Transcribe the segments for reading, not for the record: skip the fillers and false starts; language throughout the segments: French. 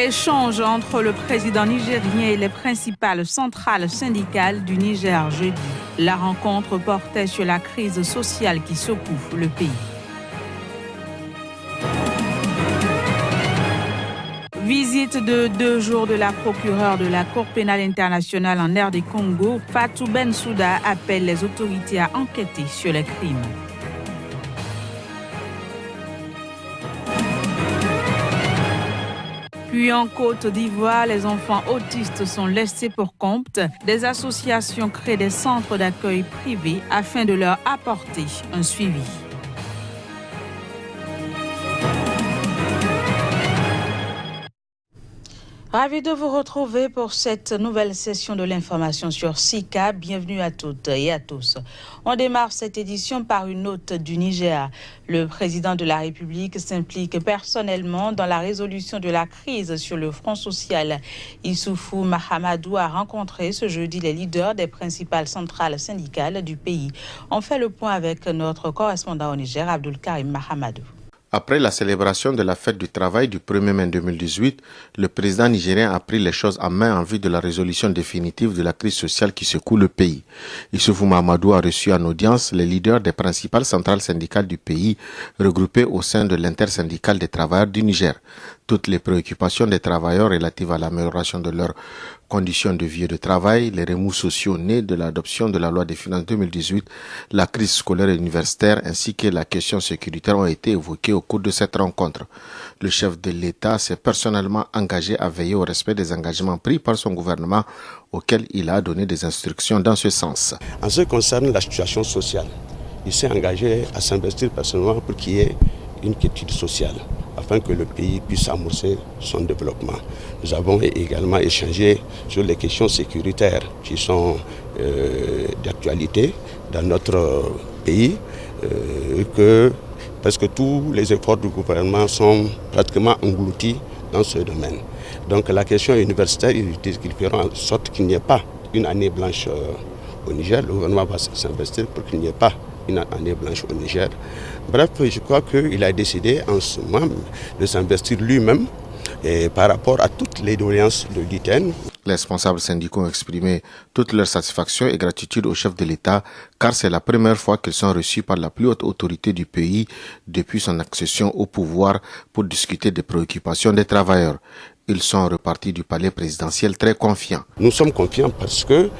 Échange entre le président nigérien et les principales centrales syndicales du Niger jeudi. La rencontre portait sur la crise sociale qui secoue le pays. Visite de 2 jours de la procureure de la Cour pénale internationale en RD Congo, Fatou Bensouda appelle les autorités à enquêter sur les crimes. Puis en Côte d'Ivoire, les enfants autistes sont laissés pour compte. Des associations créent des centres d'accueil privés afin de leur apporter un suivi. Ravi de vous retrouver pour cette nouvelle session de l'information sur SICA. Bienvenue à toutes et à tous. On démarre cette édition par une note du Niger. Le président de la République s'implique personnellement dans la résolution de la crise sur le front social. Issoufou Mahamadou a rencontré ce jeudi les leaders des principales centrales syndicales du pays. On fait le point avec notre correspondant au Niger, Abdul Karim Mahamadou. Après la célébration de la fête du travail du 1er mai 2018, le président nigérien a pris les choses en main en vue de la résolution définitive de la crise sociale qui secoue le pays. Issoufou Mahamadou a reçu en audience les leaders des principales centrales syndicales du pays, regroupées au sein de l'intersyndicale des travailleurs du Niger. Toutes les préoccupations des travailleurs relatives à l'amélioration de leurs conditions de vie et de travail, les remous sociaux nés de l'adoption de la loi des finances 2018, la crise scolaire et universitaire ainsi que la question sécuritaire ont été évoquées au cours de cette rencontre. Le chef de l'État s'est personnellement engagé à veiller au respect des engagements pris par son gouvernement auxquels il a donné des instructions dans ce sens. En ce qui concerne la situation sociale, il s'est engagé à s'investir personnellement pour qu'il y ait une quiétude sociale afin que le pays puisse amorcer son développement. Nous avons également échangé sur les questions sécuritaires qui sont d'actualité dans notre pays, que presque tous les efforts du gouvernement sont pratiquement engloutis dans ce domaine. Donc la question universitaire, ils feront en sorte qu'il n'y ait pas une année blanche au Niger. Le gouvernement va s'investir pour qu'il n'y ait pas une année blanche au Niger. Bref, je crois qu'il a décidé en ce moment de s'investir lui-même par rapport à toutes les doléances de l'ITN. Les responsables syndicaux ont exprimé toute leur satisfaction et gratitude au chef de l'État car c'est la première fois qu'ils sont reçus par la plus haute autorité du pays depuis son accession au pouvoir pour discuter des préoccupations des travailleurs. Ils sont repartis du palais présidentiel très confiants. Nous sommes confiants parce que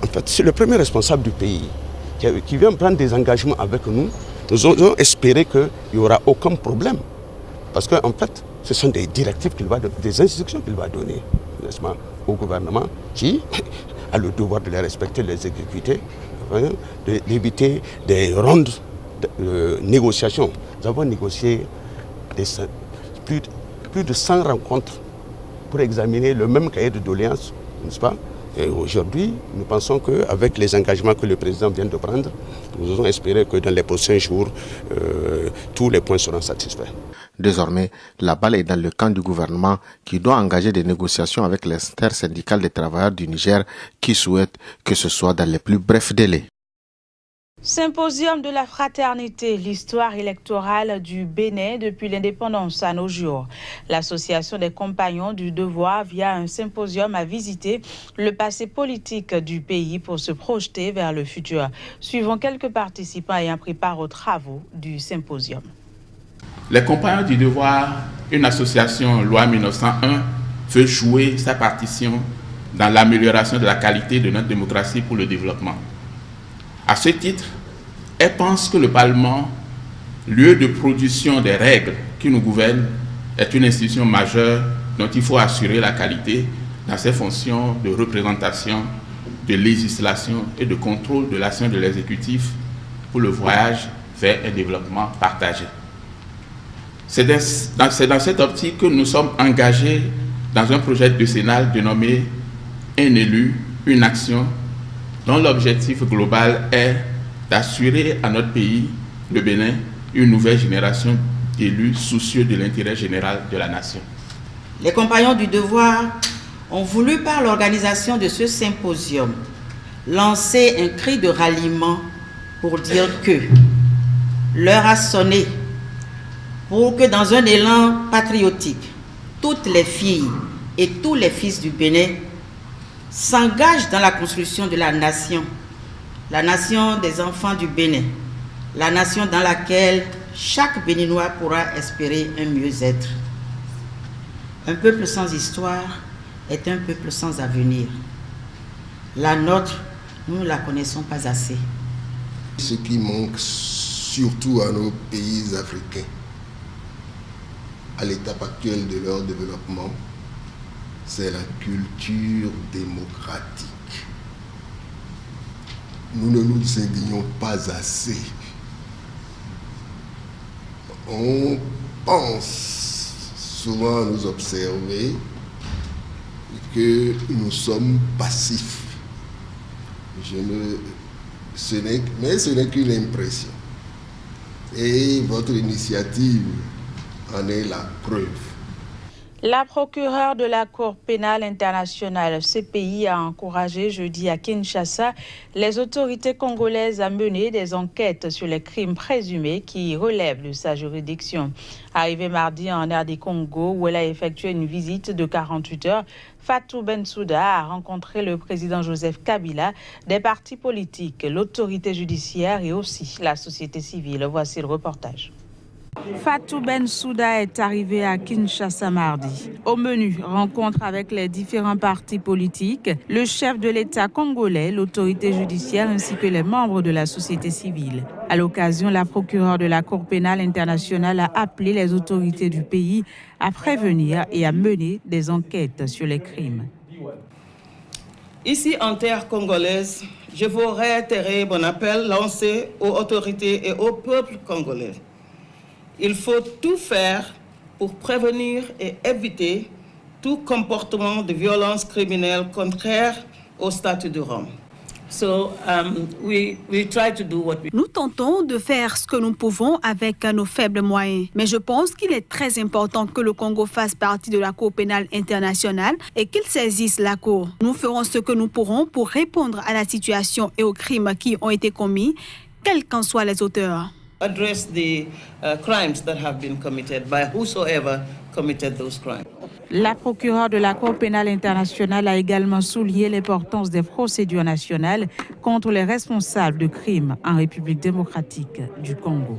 en fait, c'est le premier responsable du pays qui vient prendre des engagements avec nous. Nous avons espéré qu'il n'y aura aucun problème. Parce qu'en fait, ce sont des directives qu'il va donner, des instructions qu'il va donner, n'est-ce pas, au gouvernement qui a le devoir de les respecter, de les exécuter, d'éviter des rondes de négociations. Nous avons négocié plus de 100 rencontres pour examiner le même cahier de doléances, n'est-ce pas? Et aujourd'hui, nous pensons qu'avec les engagements que le président vient de prendre, nous allons espérer que dans les prochains jours, tous les points seront satisfaits. Désormais, la balle est dans le camp du gouvernement qui doit engager des négociations avec l'intersyndicale des travailleurs du Niger qui souhaite que ce soit dans les plus brefs délais. Symposium de la fraternité, l'histoire électorale du Bénin depuis l'indépendance à nos jours. L'association des compagnons du devoir via un symposium a visité le passé politique du pays pour se projeter vers le futur. Suivons quelques participants ayant pris part aux travaux du symposium. Les compagnons du devoir, une association loi 1901, veut jouer sa partition dans l'amélioration de la qualité de notre démocratie pour le développement. À ce titre, elle pense que le Parlement, lieu de production des règles qui nous gouvernent, est une institution majeure dont il faut assurer la qualité dans ses fonctions de représentation, de législation et de contrôle de l'action de l'exécutif pour le voyage vers un développement partagé. C'est dans cette optique que nous sommes engagés dans un projet décennal dénommé « Un élu, une action » dont l'objectif global est d'assurer à notre pays, le Bénin, une nouvelle génération d'élus soucieux de l'intérêt général de la nation. Les compagnons du devoir ont voulu, par l'organisation de ce symposium, lancer un cri de ralliement pour dire que l'heure a sonné pour que dans un élan patriotique, toutes les filles et tous les fils du Bénin s'engagent dans la construction de la nation des enfants du Bénin, la nation dans laquelle chaque Béninois pourra espérer un mieux-être. Un peuple sans histoire est un peuple sans avenir. La nôtre, nous ne la connaissons pas assez. Ce qui manque surtout à nos pays africains, à l'étape actuelle de leur développement, c'est la culture démocratique. Nous ne nous indignons pas assez. On pense souvent à nous observer que nous sommes passifs. Mais ce n'est qu'une impression. Et votre initiative en est la preuve. La procureure de la Cour pénale internationale CPI a encouragé jeudi à Kinshasa les autorités congolaises à mener des enquêtes sur les crimes présumés qui relèvent de sa juridiction. Arrivée mardi en RD Congo, où elle a effectué une visite de 48 heures, Fatou Bensouda a rencontré le président Joseph Kabila, des partis politiques, l'autorité judiciaire et aussi la société civile. Voici le reportage. Fatou Bensouda est arrivé à Kinshasa mardi. Au menu, rencontre avec les différents partis politiques, le chef de l'État congolais, l'autorité judiciaire ainsi que les membres de la société civile. À l'occasion, la procureure de la Cour pénale internationale a appelé les autorités du pays à prévenir et à mener des enquêtes sur les crimes. Ici en terre congolaise, je veux réitérer mon appel lancé aux autorités et au peuple congolais. Il faut tout faire pour prévenir et éviter tout comportement de violence criminelle contraire au statut de Rome. Nous tentons de faire ce que nous pouvons avec nos faibles moyens. Mais je pense qu'il est très important que le Congo fasse partie de la Cour pénale internationale et qu'il saisisse la Cour. Nous ferons ce que nous pourrons pour répondre à la situation et aux crimes qui ont été commis, quels qu'en soient les auteurs. Address the crimes that have been committed by whosoever committed those crimes. La procureure de la Cour pénale internationale a également souligné l'importance des procédures nationales contre les responsables de crimes en République démocratique du Congo.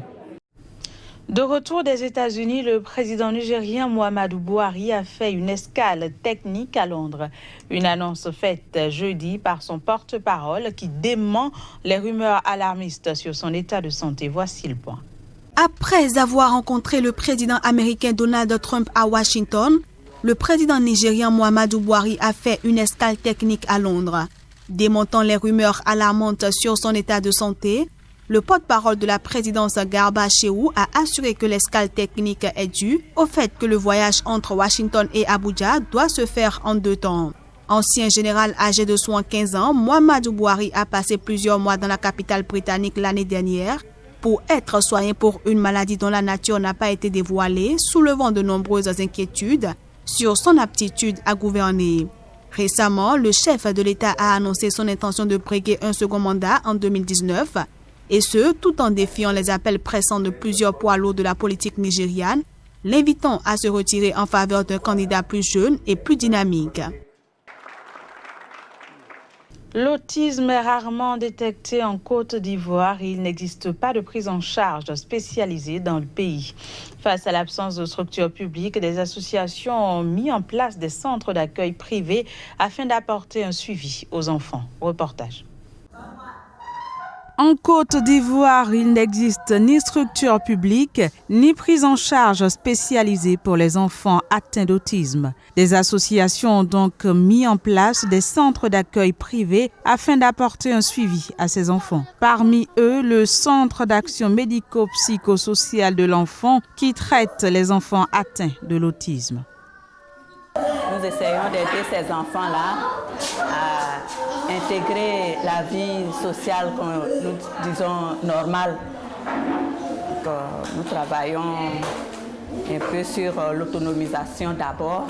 De retour des États-Unis, le président nigérien Muhammadu Buhari a fait une escale technique à Londres. Une annonce faite jeudi par son porte-parole qui dément les rumeurs alarmistes sur son état de santé. Voici le point. Après avoir rencontré le président américain Donald Trump à Washington, le président nigérien Muhammadu Buhari a fait une escale technique à Londres. Démentant les rumeurs alarmantes sur son état de santé, le porte-parole de la présidence Garba Shehu a assuré que l'escale technique est due au fait que le voyage entre Washington et Abuja doit se faire en 2 temps. Ancien général âgé de 75 ans, Muhammadu Buhari a passé plusieurs mois dans la capitale britannique l'année dernière pour être soigné pour une maladie dont la nature n'a pas été dévoilée, soulevant de nombreuses inquiétudes sur son aptitude à gouverner. Récemment, le chef de l'État a annoncé son intention de briguer un second mandat en 2019, et ce, tout en défiant les appels pressants de plusieurs poids lourds de la politique nigériane, l'invitant à se retirer en faveur d'un candidat plus jeune et plus dynamique. L'autisme est rarement détecté en Côte d'Ivoire et il n'existe pas de prise en charge spécialisée dans le pays. Face à l'absence de structures publiques, des associations ont mis en place des centres d'accueil privés afin d'apporter un suivi aux enfants. Reportage. En Côte d'Ivoire, il n'existe ni structure publique, ni prise en charge spécialisée pour les enfants atteints d'autisme. Des associations ont donc mis en place des centres d'accueil privés afin d'apporter un suivi à ces enfants. Parmi eux, le Centre d'action médico-psychosociale de l'enfant qui traite les enfants atteints de l'autisme. Nous essayons d'aider ces enfants-là à intégrer la vie sociale, nous disons, normale. Donc, nous travaillons un peu sur l'autonomisation d'abord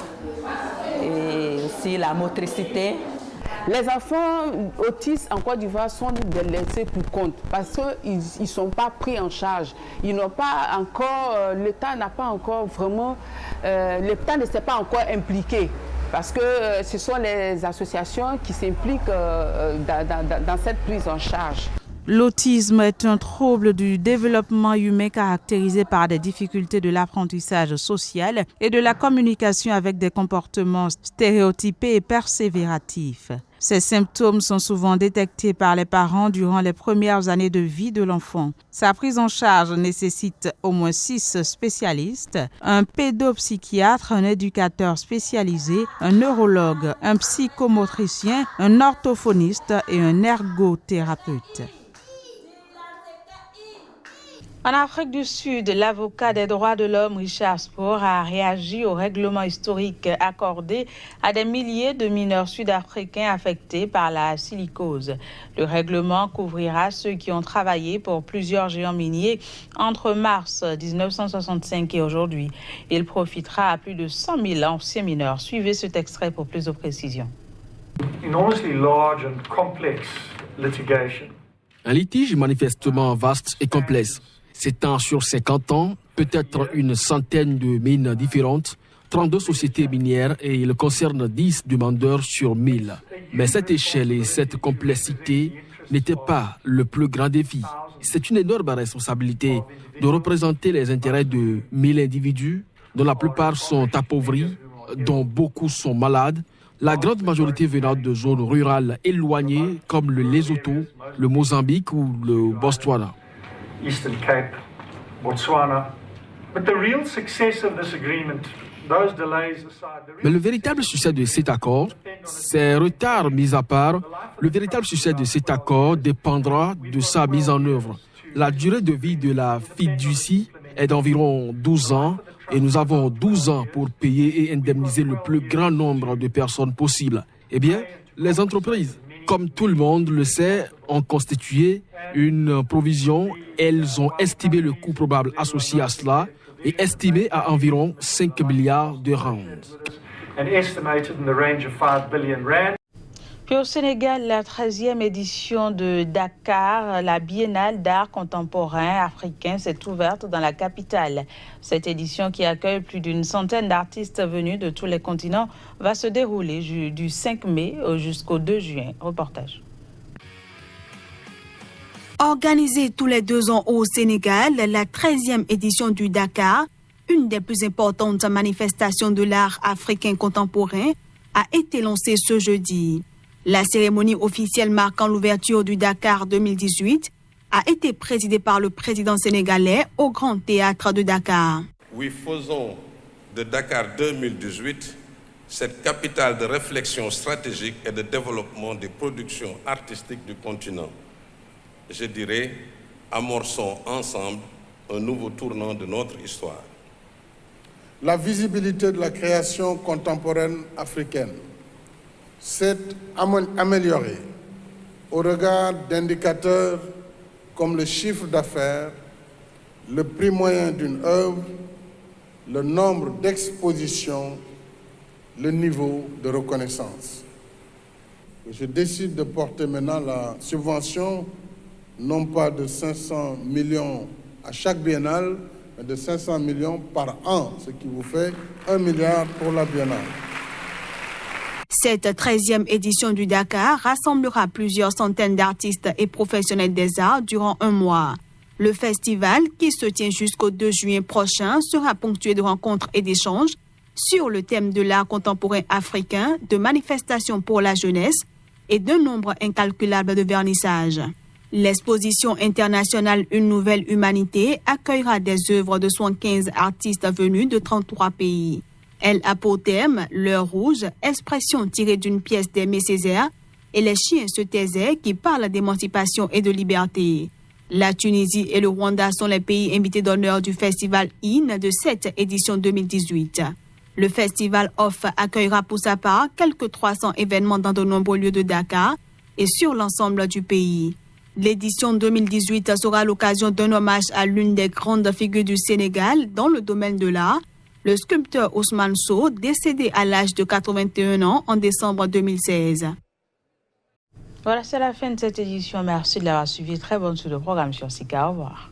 et aussi la motricité. Les enfants autistes en Côte d'Ivoire sont des laissés pour compte parce qu'ils ne sont pas pris en charge. Ils n'ont pas encore, l'État n'a pas encore vraiment, l'État ne s'est pas encore impliqué. Parce que ce sont les associations qui s'impliquent dans cette prise en charge. L'autisme est un trouble du développement humain caractérisé par des difficultés de l'apprentissage social et de la communication avec des comportements stéréotypés et persévératifs. Ces symptômes sont souvent détectés par les parents durant les premières années de vie de l'enfant. Sa prise en charge nécessite au moins 6 spécialistes, un pédopsychiatre, un éducateur spécialisé, un neurologue, un psychomotricien, un orthophoniste et un ergothérapeute. En Afrique du Sud, l'avocat des droits de l'homme Richard Spoor a réagi au règlement historique accordé à des milliers de mineurs sud-africains affectés par la silicose. Le règlement couvrira ceux qui ont travaillé pour plusieurs géants miniers entre mars 1965 et aujourd'hui. Il profitera à plus de 100 000 anciens mineurs. Suivez cet extrait pour plus de précisions. Un litige manifestement vaste et complexe. S'étend sur 50 ans, peut-être une centaine de mines différentes, 32 sociétés minières et il concerne 10 demandeurs sur 1000. Mais cette échelle et cette complexité n'étaient pas le plus grand défi. C'est une énorme responsabilité de représenter les intérêts de 1000 individus, dont la plupart sont appauvris, dont beaucoup sont malades, la grande majorité venant de zones rurales éloignées comme le Lesotho, le Mozambique ou le Botswana. Eastern Cape, Botswana. But the real success of this agreement, those delays aside, Mais le véritable succès de cet accord, ces retards mis à part, le véritable succès de cet accord dépendra de sa mise en œuvre. La durée de vie de la fiducie est d'environ 12 ans et nous avons 12 ans pour payer et indemniser le plus grand nombre de personnes possible. Eh bien, les entreprises, comme tout le monde le sait, ont constitué une provision. Elles ont estimé le coût probable associé à cela et estimé à environ 5 milliards de rands. Puis au Sénégal, la 13e édition de Dakar, la Biennale d'art contemporain africain, s'est ouverte dans la capitale. Cette édition, qui accueille plus d'une centaine d'artistes venus de tous les continents, va se dérouler du 5 mai jusqu'au 2 juin. Reportage. Organisée tous les 2 ans au Sénégal, la 13e édition du Dakar, une des plus importantes manifestations de l'art africain contemporain, a été lancée ce jeudi. La cérémonie officielle marquant l'ouverture du Dakar 2018 a été présidée par le président sénégalais au Grand Théâtre de Dakar. Oui, faisons de Dakar 2018 cette capitale de réflexion stratégique et de développement des productions artistiques du continent. Je dirais, amorçons ensemble un nouveau tournant de notre histoire. La visibilité de la création contemporaine africaine s'est améliorée au regard d'indicateurs comme le chiffre d'affaires, le prix moyen d'une œuvre, le nombre d'expositions, le niveau de reconnaissance. Je décide de porter maintenant la subvention non pas de 500 millions à chaque biennale, mais de 500 millions par an, ce qui vous fait 1 milliard pour la biennale. Cette 13e édition du Dakar rassemblera plusieurs centaines d'artistes et professionnels des arts durant un mois. Le festival, qui se tient jusqu'au 2 juin prochain, sera ponctué de rencontres et d'échanges sur le thème de l'art contemporain africain, de manifestations pour la jeunesse et d'un nombre incalculable de vernissages. L'exposition internationale Une nouvelle humanité accueillera des œuvres de 75 artistes venus de 33 pays. Elle a pour thème L'heure rouge, expression tirée d'une pièce d'Aimé Césaire, et Les chiens se taisaient, qui parlent d'émancipation et de liberté. La Tunisie et le Rwanda sont les pays invités d'honneur du festival IN de cette édition 2018. Le festival OFF accueillera pour sa part quelques 300 événements dans de nombreux lieux de Dakar et sur l'ensemble du pays. L'édition 2018 sera l'occasion d'un hommage à l'une des grandes figures du Sénégal dans le domaine de l'art, le sculpteur Ousmane Sow, décédé à l'âge de 81 ans en décembre 2016. Voilà, c'est la fin de cette édition. Merci de l'avoir suivi. Très bonne suite de programme sur Sika. Au revoir.